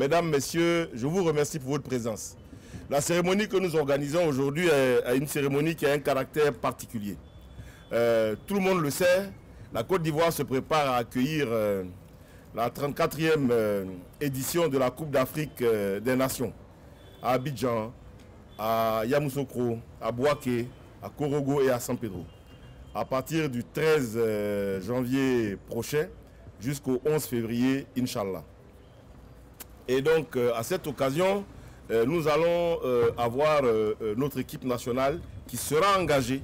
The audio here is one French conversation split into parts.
Mesdames, Messieurs, je vous remercie pour votre présence. La cérémonie que nous organisons aujourd'hui est une cérémonie qui a un caractère particulier. Tout le monde le sait, la Côte d'Ivoire se prépare à accueillir la 34e édition de la Coupe d'Afrique des Nations. À Abidjan, à Yamoussoukro, à Bouaké, à Korogo et à San Pedro. À partir du 13 janvier prochain jusqu'au 11 février, Inch'Allah. Et donc, à cette occasion, nous allons avoir notre équipe nationale qui sera engagée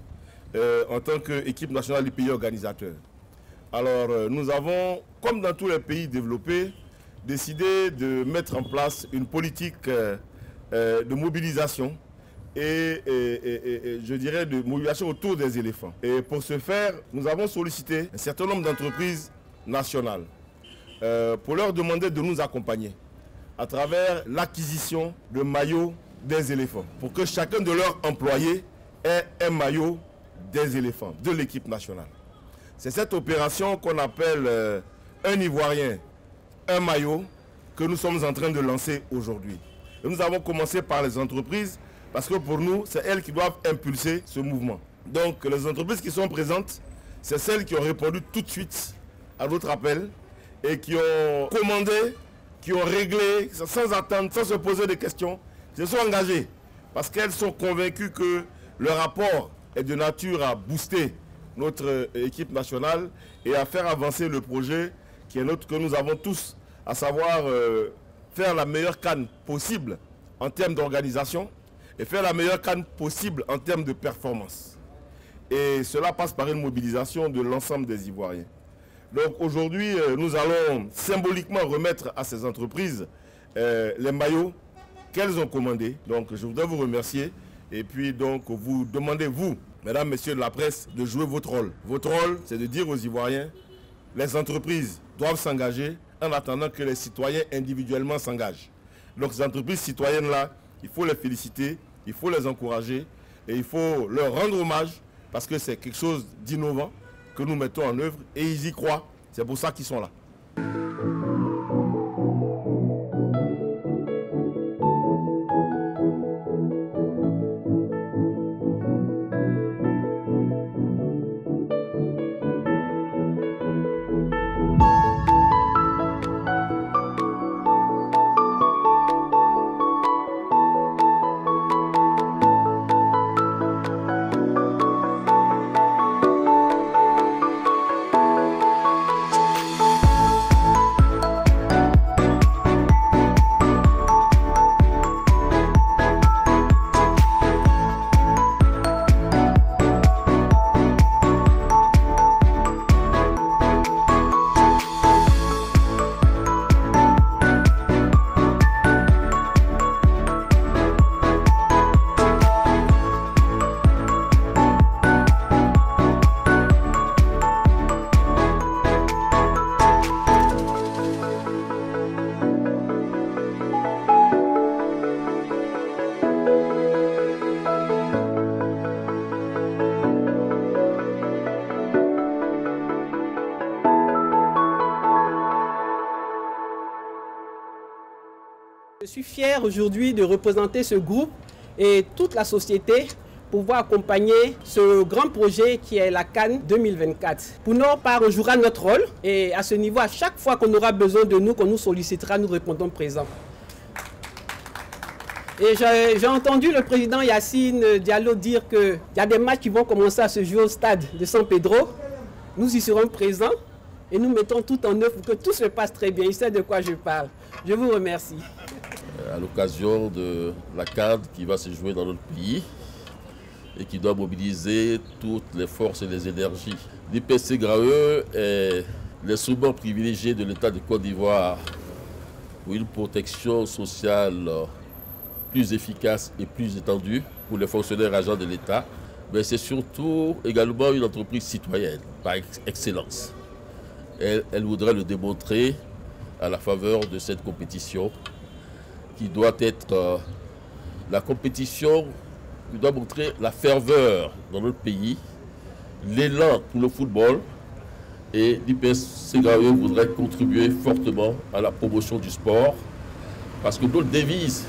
en tant qu'équipe nationale du pays organisateur. Alors, nous avons, comme dans tous les pays développés, décidé de mettre en place une politique de mobilisation et je dirais de mobilisation autour des éléphants. Et pour ce faire, nous avons sollicité un certain nombre d'entreprises nationales pour leur demander de nous accompagner à travers l'acquisition de maillots des éléphants, pour que chacun de leurs employés ait un maillot des éléphants, de l'équipe nationale. C'est cette opération qu'on appelle un Ivoirien, un maillot, que nous sommes en train de lancer aujourd'hui. Nous avons commencé par les entreprises, parce que pour nous, c'est elles qui doivent impulser ce mouvement. Donc les entreprises qui sont présentes, c'est celles qui ont répondu tout de suite à notre appel et qui ont commandé, qui ont réglé sans attendre, sans se poser de questions, se sont engagées parce qu'elles sont convaincues que le rapport est de nature à booster notre équipe nationale et à faire avancer le projet qui est que nous avons tous, à savoir faire la meilleure CAN possible en termes d'organisation et faire la meilleure CAN possible en termes de performance. Et cela passe par une mobilisation de l'ensemble des Ivoiriens. Donc aujourd'hui, nous allons symboliquement remettre à ces entreprises les maillots qu'elles ont commandés. Donc je voudrais vous remercier et puis donc vous demander, vous, mesdames, messieurs de la presse, de jouer votre rôle. Votre rôle, c'est de dire aux Ivoiriens, les entreprises doivent s'engager en attendant que les citoyens individuellement s'engagent. Donc ces entreprises citoyennes-là, il faut les féliciter, il faut les encourager et il faut leur rendre hommage parce que c'est quelque chose d'innovant que nous mettons en œuvre et ils y croient. C'est pour ça qu'ils sont là. Je suis fier aujourd'hui de représenter ce groupe et toute la société pour pouvoir accompagner ce grand projet qui est la CAN 2024. Pour notre part, on jouera notre rôle et à ce niveau, à chaque fois qu'on aura besoin de nous, qu'on nous sollicitera, nous répondons présents. Et j'ai entendu le président Yacine Diallo dire qu'il y a des matchs qui vont commencer à se jouer au stade de San Pedro. Nous y serons présents et nous mettons tout en œuvre pour que tout se passe très bien. Il sait de quoi je parle. Je vous remercie. À l'occasion de la CAN qui va se jouer dans notre pays et qui doit mobiliser toutes les forces et les énergies. L'IPC Graeux est l'instrument privilégié de l'État de Côte d'Ivoire pour une protection sociale plus efficace et plus étendue pour les fonctionnaires agents de l'État, mais c'est surtout également une entreprise citoyenne par excellence. Elle voudrait le démontrer à la faveur de cette compétition qui doit être la compétition qui doit montrer la ferveur dans notre pays, l'élan pour le football, et l'IPC Graeux voudrait contribuer fortement à la promotion du sport Parce que notre devise,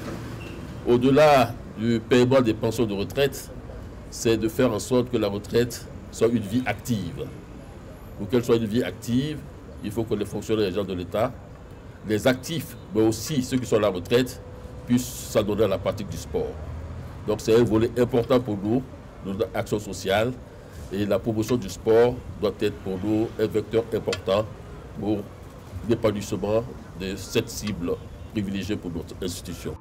au-delà du paiement des pensions de retraite, c'est de faire en sorte que la retraite soit une vie active. Pour qu'elle soit une vie active, il faut que les fonctionnaires et les gens de l'État, les actifs, mais aussi ceux qui sont à la retraite, puissent s'adonner à la pratique du sport. Donc c'est un volet important pour nous, notre action sociale, et la promotion du sport doit être pour nous un vecteur important pour l'épanouissement de cette cible privilégiée pour notre institution.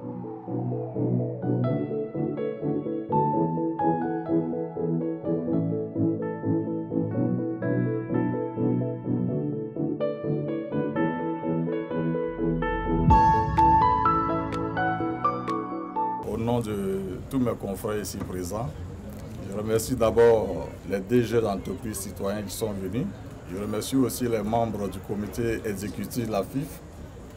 Au nom de tous mes confrères ici présents, je remercie d'abord les DG d'entreprises citoyens qui sont venus. Je remercie aussi les membres du comité exécutif de la FIF,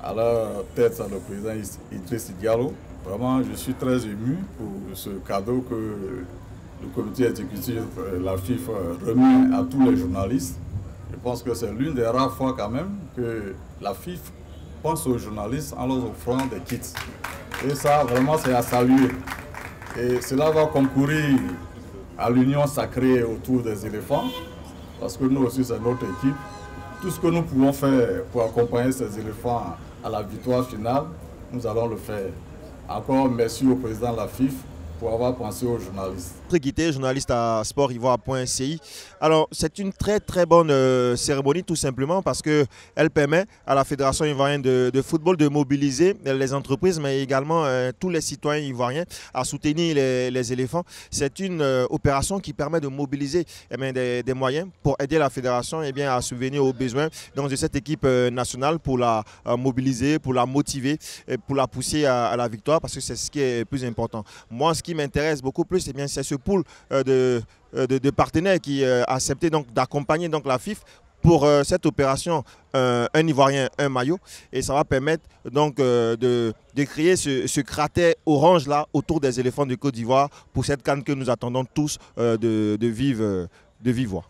à leur tête le président Idriss Diallo. Vraiment, je suis très ému pour ce cadeau que le comité exécutif de la FIF remet à tous les journalistes. Je pense que c'est l'une des rares fois quand même que la FIF pense aux journalistes en leur offrant des kits. Et ça, vraiment, c'est à saluer. Et cela va concourir à l'union sacrée autour des éléphants, parce que nous aussi, c'est notre équipe. Tout ce que nous pouvons faire pour accompagner ces éléphants à la victoire finale, nous allons le faire. Encore merci au président de la FIF pour avoir pensé aux journalistes. Guité, journaliste à sportivoire.ci. Alors, c'est une très bonne cérémonie tout simplement parce qu'elle permet à la Fédération ivoirienne de football de mobiliser les entreprises mais également tous les citoyens ivoiriens à soutenir les éléphants. C'est une opération qui permet de mobiliser des moyens pour aider la Fédération à subvenir aux besoins donc, de cette équipe nationale pour la mobiliser, pour la motiver, et pour la pousser à la victoire parce que c'est ce qui est le plus important. Moi, ce qui m'intéresse beaucoup plus, c'est ce pool de partenaires qui a accepté d'accompagner la FIF pour cette opération un Ivoirien, un maillot. Et ça va permettre donc de créer ce cratère orange là autour des éléphants de Côte d'Ivoire pour cette CAN que nous attendons tous de vive voix.